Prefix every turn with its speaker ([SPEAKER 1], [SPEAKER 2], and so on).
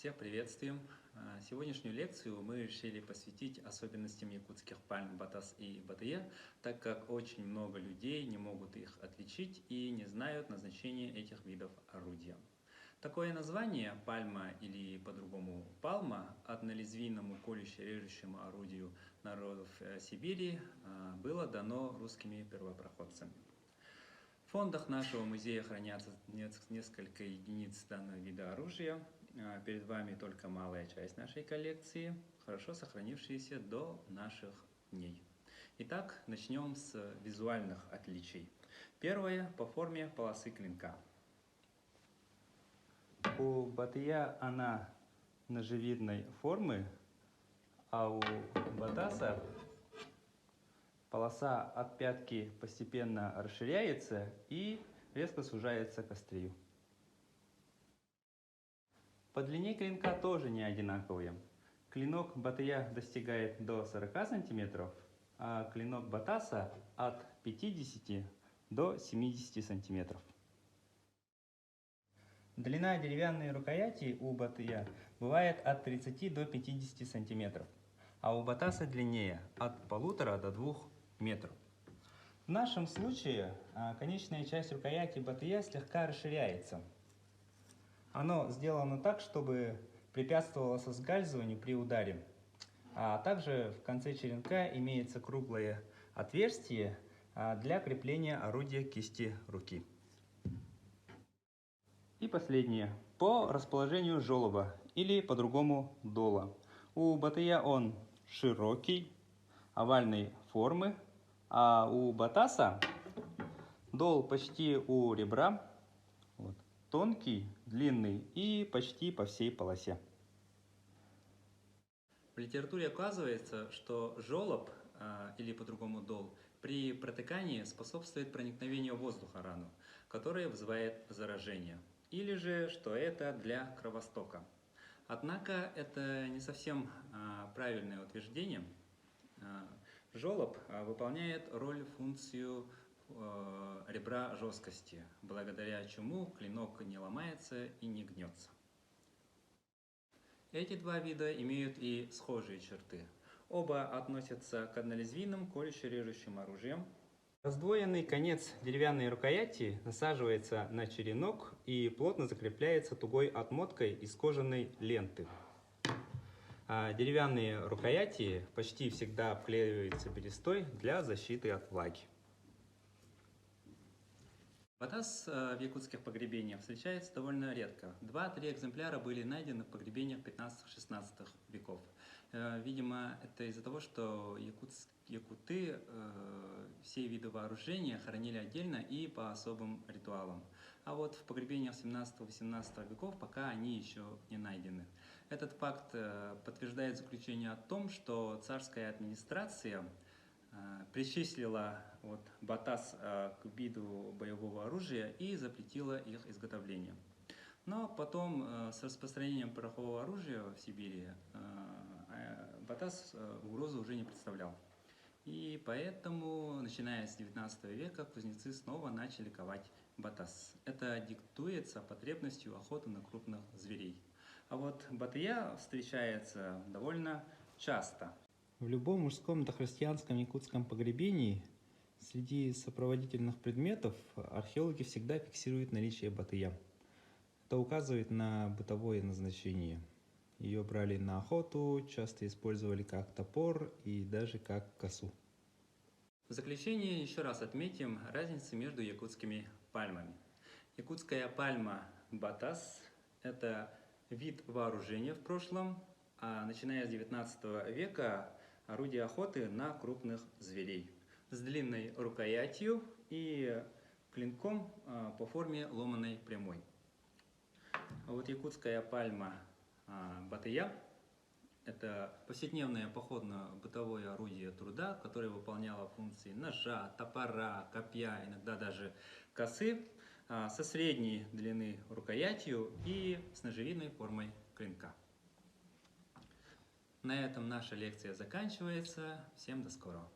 [SPEAKER 1] Всех приветствуем! Сегодняшнюю лекцию мы решили посвятить особенностям якутских пальм Батас и Батыя, так как очень много людей не могут их отличить и не знают назначения этих видов орудия. Такое название пальма или по-другому палма однолезвийному колюще-режущему орудию народов Сибири было дано русскими первопроходцами. В фондах нашего музея хранятся несколько единиц данного вида оружия. Перед вами только малая часть нашей коллекции, хорошо сохранившаяся до наших дней. Итак, начнем с визуальных отличий. Первое по форме полосы клинка. У Батыя она ножевидной формы, а у Батаса полоса от пятки постепенно расширяется и резко сужается к острию. По длине клинка тоже не одинаковые. Клинок Батыя достигает до 40 см, а клинок Батаса от 50 до 70 см. Длина деревянной рукояти у Батыя бывает от 30 до 50 см, а у Батаса длиннее от 1,5 до 2 метров. В нашем случае конечная часть рукояти Батыя слегка расширяется. Оно сделано так, чтобы препятствовало соскальзыванию при ударе. А также в конце черенка имеется круглое отверстие для крепления орудия кисти руки. И последнее. По расположению желоба или по-другому дола. У Батыя он широкий, овальной формы, а у Батаса дол почти у ребра, тонкий, длинный и почти по всей полосе. В литературе оказывается, что желоб, или по-другому дол, при протыкании способствует проникновению воздуха в рану, который вызывает заражение, или же, что это для кровостока. Однако это не совсем правильное утверждение. Желоб выполняет функцию ребра жесткости, благодаря чему клинок не ломается и не гнется. Эти два вида имеют и схожие черты. Оба относятся к однолезвийным колюще-режущим оружиям. Раздвоенный конец деревянной рукояти насаживается на черенок и плотно закрепляется тугой отмоткой из кожаной ленты. Деревянные рукояти почти всегда обклеиваются берестой для защиты от влаги. Батас в якутских погребениях встречается довольно редко. 2-3 экземпляра были найдены в погребениях 15-16 веков. Видимо, это из-за того, что якуты все виды вооружения хоронили отдельно и по особым ритуалам. А вот в погребениях 17-18 веков пока они еще не найдены. Этот факт подтверждает заключение о том, что царская администрация причислила Батас к виду боевого оружия и запретила их изготовление. Но потом с распространением порохового оружия в Сибири Батас угрозы уже не представлял. И поэтому, начиная с 19 века, кузнецы снова начали ковать Батас. Это диктуется потребностью охоты на крупных зверей. А вот Батыя встречается довольно часто. В любом мужском дохристианском якутском погребении среди сопроводительных предметов археологи всегда фиксируют наличие Батыя. Это указывает на бытовое назначение. Ее брали на охоту, часто использовали как топор и даже как косу. В заключение еще раз отметим разницу между якутскими пальмами. Якутская пальма Батас – это вид вооружения в прошлом, а начиная с 19 века орудие охоты на крупных зверей с длинной рукоятью и клинком по форме ломаной прямой. А вот якутская пальма Батыя – это повседневное походно-бытовое орудие труда, которое выполняло функции ножа, топора, копья, иногда даже косы, со средней длины рукоятью и с ножевидной формой клинка. На этом наша лекция заканчивается. Всем до скорого!